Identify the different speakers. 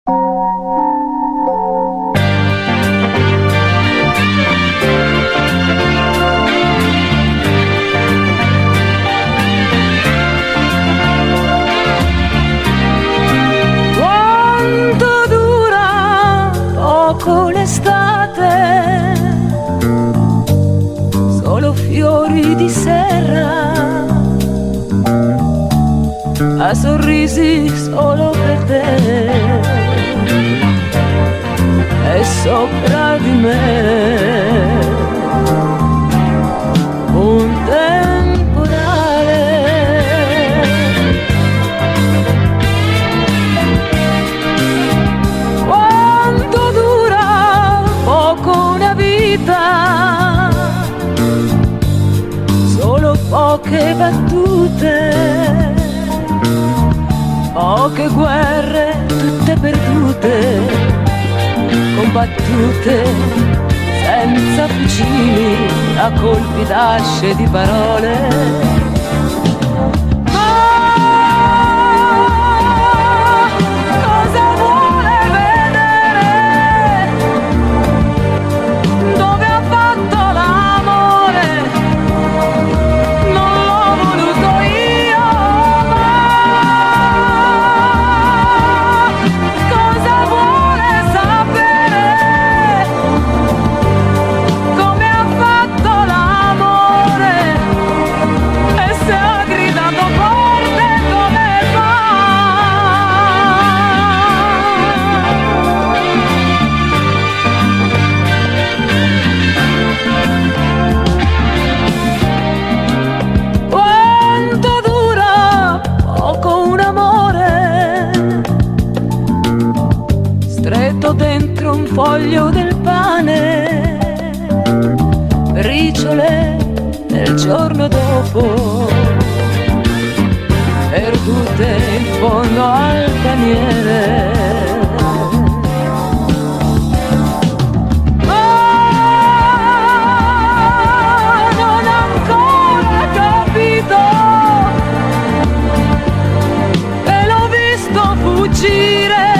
Speaker 1: Quanto dura poco l'estate, solo fiori di serra, a sorrisi solo per te e sopra di me un temporale. Quanto dura poco una vita, solo poche battute, poche guerre tutte perdute, combattute senza fucili, a colpi d'asce di parole. Dentro un foglio del pane, briciole del giorno dopo, perdute in fondo al paniere. Non ho ancora capito e l'ho visto fuggire